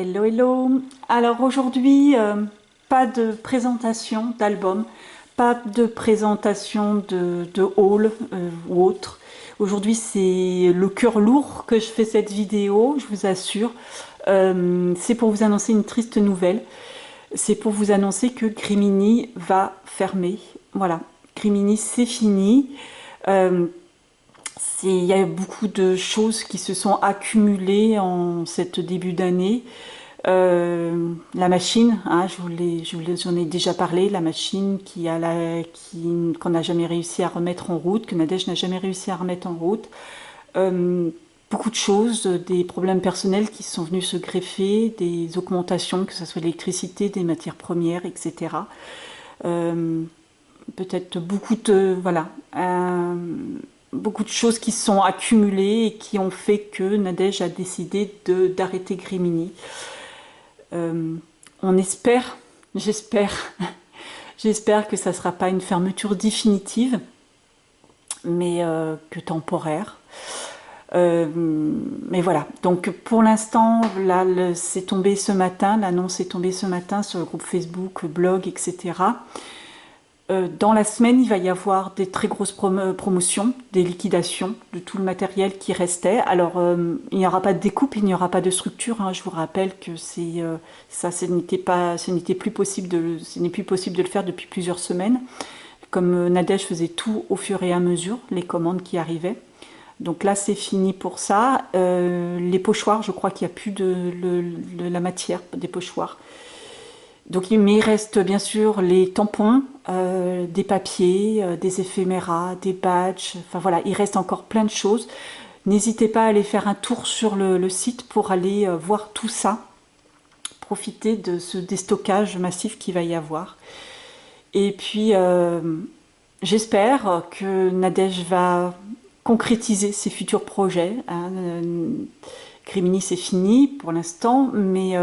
Hello, hello. Alors aujourd'hui, pas de présentation d'album, pas de présentation de haul ou autre. Aujourd'hui, c'est le cœur lourd que je fais cette vidéo, je vous assure. C'est pour vous annoncer une triste nouvelle. C'est pour vous annoncer que Grimini va fermer. Voilà, Grimini, c'est fini. Euh, il y a beaucoup de choses qui se sont accumulées en cette début d'année. La machine, hein, j'en ai déjà parlé, la machine qu'on n'a jamais réussi à remettre en route, que Nadège n'a jamais réussi à remettre en route. Beaucoup de choses, des problèmes personnels qui sont venus se greffer, des augmentations, que ce soit l'électricité, des matières premières, etc. Peut-être beaucoup de choses qui se sont accumulées et qui ont fait que Nadège a décidé d'arrêter Grimini. On espère, j'espère, j'espère que ça ne sera pas une fermeture définitive, mais que temporaire. Mais voilà, donc pour l'instant, là, c'est tombé ce matin, l'annonce est tombée ce matin sur le groupe Facebook, blog, etc. Dans la semaine, il va y avoir des très grosses promotions, des liquidations de tout le matériel qui restait. Alors, il n'y aura pas de découpe, il n'y aura pas de structure, hein. Je vous rappelle que ce n'est plus possible de le faire depuis plusieurs semaines. Comme Nadège faisait tout au fur et à mesure, les commandes qui arrivaient. Donc là, c'est fini pour ça. Les pochoirs, je crois qu'il n'y a plus de la matière des pochoirs. Donc, mais il reste bien sûr les tampons, des papiers, des éphéméras, des badges. Enfin voilà, il reste encore plein de choses. N'hésitez pas à aller faire un tour sur le site pour aller voir tout ça. Profiter de ce déstockage massif qu'il va y avoir. Et puis, j'espère que Nadège va concrétiser ses futurs projets. Hein. Grimini, c'est fini pour l'instant, mais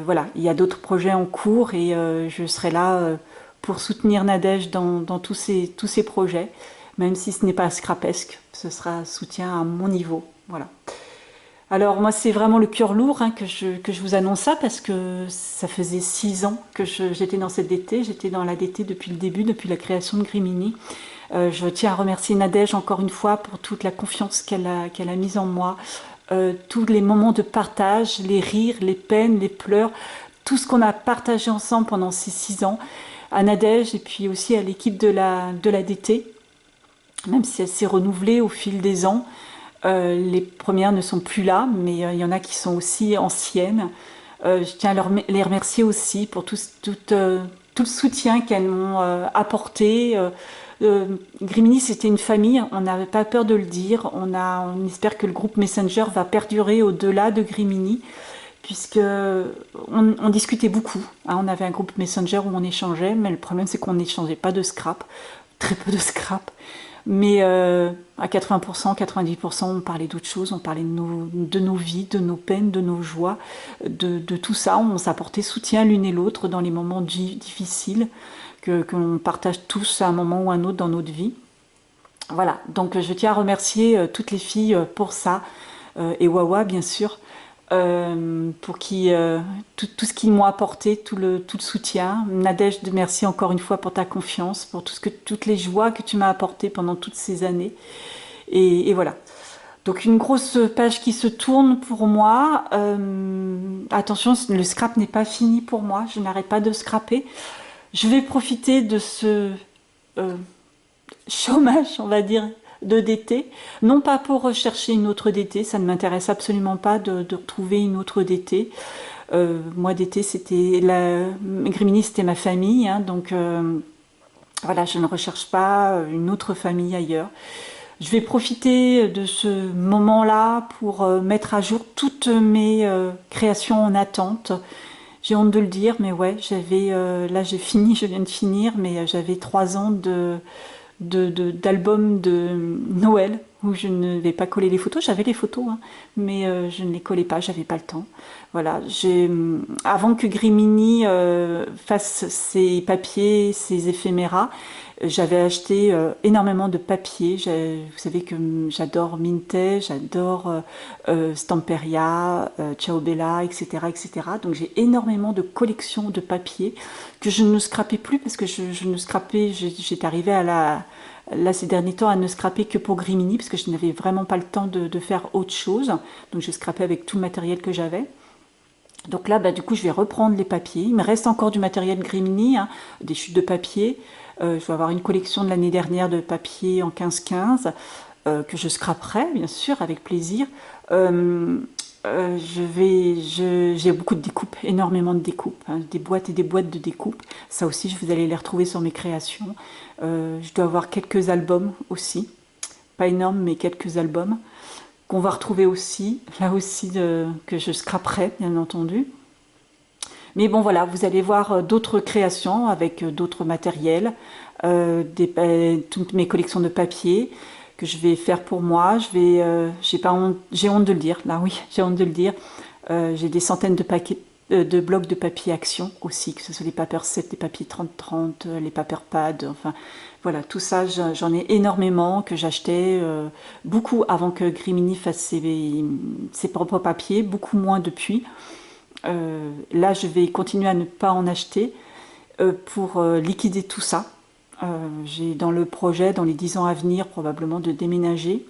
voilà, il y a d'autres projets en cours et je serai là pour soutenir Nadège dans tous ces projets, même si ce n'est pas scrapesque, ce sera un soutien à mon niveau. Voilà. Alors moi, c'est vraiment le cœur lourd, hein, que je vous annonce ça, parce que ça faisait 6 ans que j'étais dans cette DT, j'étais dans la DT depuis le début, depuis la création de Grimini. Je tiens à remercier Nadège encore une fois pour toute la confiance qu'elle a mise en moi, tous les moments de partage, les rires, les peines, les pleurs, tout ce qu'on a partagé ensemble pendant ces 6 ans, à Nadège et puis aussi à l'équipe de la DT, même si elle s'est renouvelée au fil des ans. Les premières ne sont plus là, mais il y en a qui sont aussi anciennes. Je tiens à les remercier aussi pour tout le soutien qu'elles m'ont apporté. Grimini, c'était une famille, on n'avait pas peur de le dire. On espère que le groupe Messenger va perdurer au-delà de Grimini, puisque on discutait beaucoup. Hein. On avait un groupe Messenger où on échangeait, mais le problème c'est qu'on n'échangeait pas de scrap, très peu de scrap. Mais à 80%, 90%, on parlait d'autres choses, on parlait de nos vies, de nos peines, de nos joies, de tout ça. On s'apportait soutien l'une et l'autre dans les moments difficiles que l'on partage tous à un moment ou à un autre dans notre vie. Voilà, donc je tiens à remercier toutes les filles pour ça, et Wawa bien sûr, pour tout ce qu'ils m'ont apporté, tout le soutien. Nadège, merci encore une fois pour ta confiance, pour toutes les joies que tu m'as apportées pendant toutes ces années. Et voilà. Donc une grosse page qui se tourne pour moi. Attention, le scrap n'est pas fini pour moi, je n'arrête pas de scraper. Je vais profiter de ce chômage, on va dire, de DT, non pas pour rechercher une autre DT, ça ne m'intéresse absolument pas de retrouver une autre DT. Moi, DT, Grimini, c'était ma famille, hein, donc voilà, je ne recherche pas une autre famille ailleurs. Je vais profiter de ce moment-là pour mettre à jour toutes mes créations en attente. J'ai honte de le dire, mais ouais, là je viens de finir, mais j'avais 3 ans d'albums de Noël où je ne vais pas coller les photos. J'avais les photos, hein, mais je ne les collais pas, j'avais pas le temps. Voilà, avant que Grimini fasse ses papiers, ses éphéméras, j'avais acheté énormément de papier. Vous savez que j'adore Mintay, j'adore Stamperia, Ciao Bella, etc., etc. Donc j'ai énormément de collections de papier que je ne scrapais plus parce que je ne scrapais, j'étais arrivée à là ces derniers temps à ne scraper que pour Grimini parce que je n'avais vraiment pas le temps de faire autre chose. Donc je scrapais avec tout le matériel que j'avais. Donc là, du coup, je vais reprendre les papiers. Il me reste encore du matériel Grimini, hein, des chutes de papier. Je vais avoir une collection de l'année dernière de papier en 15-15 que je scraperai, bien sûr, avec plaisir. J'ai beaucoup de découpes, énormément de découpes, hein, des boîtes et des boîtes de découpes. Ça aussi, vous allez les retrouver sur mes créations. Je dois avoir quelques albums aussi, pas énormes, mais quelques albums qu'on va retrouver aussi, là aussi, que je scraperai, bien entendu. Mais bon, voilà, vous allez voir d'autres créations avec d'autres matériels, toutes mes collections de papier que je vais faire pour moi. J'ai honte de le dire, là oui, j'ai honte de le dire. J'ai des centaines de blocs de papier action aussi, que ce soit les paper 7, les papiers 30-30, les paper pad, enfin voilà, tout ça j'en ai énormément que j'achetais beaucoup avant que Grimini fasse ses propres papiers, beaucoup moins depuis. Là je vais continuer à ne pas en acheter pour liquider tout ça. J'ai dans le projet, dans les 10 ans à venir, probablement de déménager,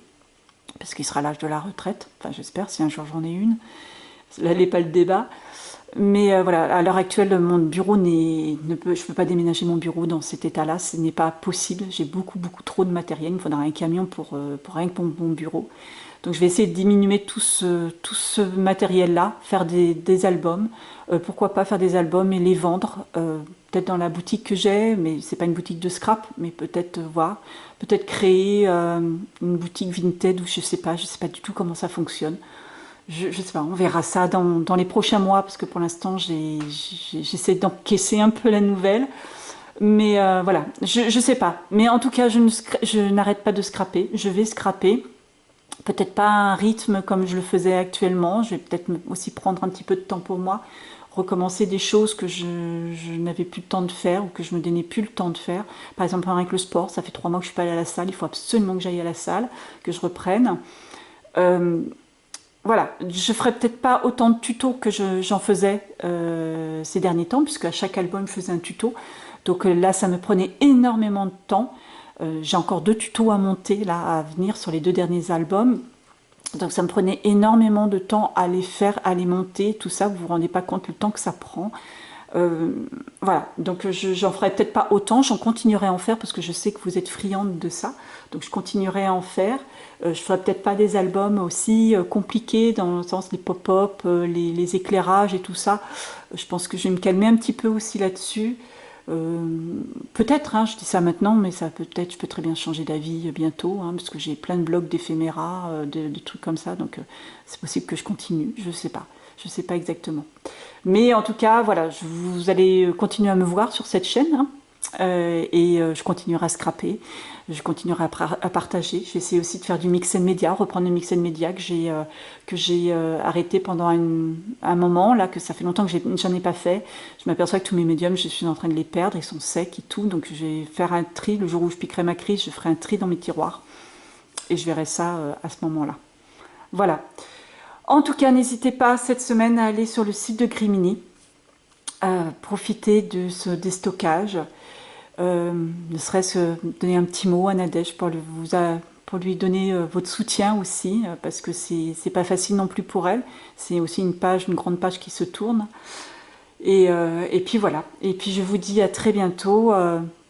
parce qu'il sera l'âge de la retraite, enfin j'espère, si un jour j'en ai une. Là n'est pas le débat. Mais voilà, à l'heure actuelle, mon bureau je ne peux pas déménager mon bureau dans cet état-là, ce n'est pas possible. J'ai beaucoup trop de matériel, il me faudra un camion pour rien que pour mon bureau. Donc je vais essayer de diminuer tout ce matériel-là, faire des albums. Pourquoi pas faire des albums et les vendre, peut-être dans la boutique que j'ai, mais c'est pas une boutique de scrap, mais peut-être voir, peut-être créer une boutique Vinted ou je sais pas du tout comment ça fonctionne. Je sais pas, on verra ça dans les prochains mois, parce que pour l'instant, j'essaie d'encaisser un peu la nouvelle. Mais voilà, je sais pas. Mais en tout cas, je n'arrête pas de scraper. Je vais scraper. Peut-être pas à un rythme comme je le faisais actuellement. Je vais peut-être aussi prendre un petit peu de temps pour moi. Recommencer des choses que je n'avais plus le temps de faire ou que je me donnais plus le temps de faire. Par exemple, avec le sport, ça fait 3 mois que je suis pas allée à la salle. Il faut absolument que j'aille à la salle, que je reprenne. Voilà, je ferai peut-être pas autant de tutos que j'en faisais ces derniers temps, puisque à chaque album je faisais un tuto. Donc là, ça me prenait énormément de temps. J'ai encore 2 tutos à monter là à venir sur les 2 derniers albums. Donc ça me prenait énormément de temps à les faire, à les monter, tout ça. Vous vous rendez pas compte le temps que ça prend. Voilà, donc j'en ferai peut-être pas autant, j'en continuerai à en faire parce que je sais que vous êtes friande de ça, donc je continuerai à en faire. Je ferai peut-être pas des albums aussi compliqués dans le sens des pop-up, les éclairages et tout ça. Je pense que je vais me calmer un petit peu aussi là-dessus. Peut-être, hein, je dis ça maintenant, mais ça peut-être, je peux très bien changer d'avis bientôt, hein, parce que j'ai plein de blogs d'éphéméras, de trucs comme ça, donc c'est possible que je continue, je sais pas exactement. Mais en tout cas, voilà, vous allez continuer à me voir sur cette chaîne, hein, et je continuerai à scraper, je continuerai à partager. Je vais essayer aussi de faire du mix and media, reprendre le mix and media que j'ai arrêté pendant un moment, là, que ça fait longtemps que j'en ai pas fait. Je m'aperçois que tous mes médiums, je suis en train de les perdre, ils sont secs et tout, donc je vais faire un tri. Le jour où je piquerai ma crise, je ferai un tri dans mes tiroirs et je verrai ça à ce moment-là. Voilà. En tout cas, n'hésitez pas cette semaine à aller sur le site de Grimini, profiter de ce déstockage, ne serait-ce donner un petit mot à Nadège pour lui donner votre soutien aussi, parce que c'est pas facile non plus pour elle. C'est aussi une grande page qui se tourne. Et puis voilà. Et puis je vous dis à très bientôt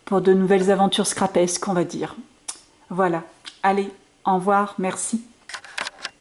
pour de nouvelles aventures scrapesques, on va dire. Voilà. Allez, au revoir, merci.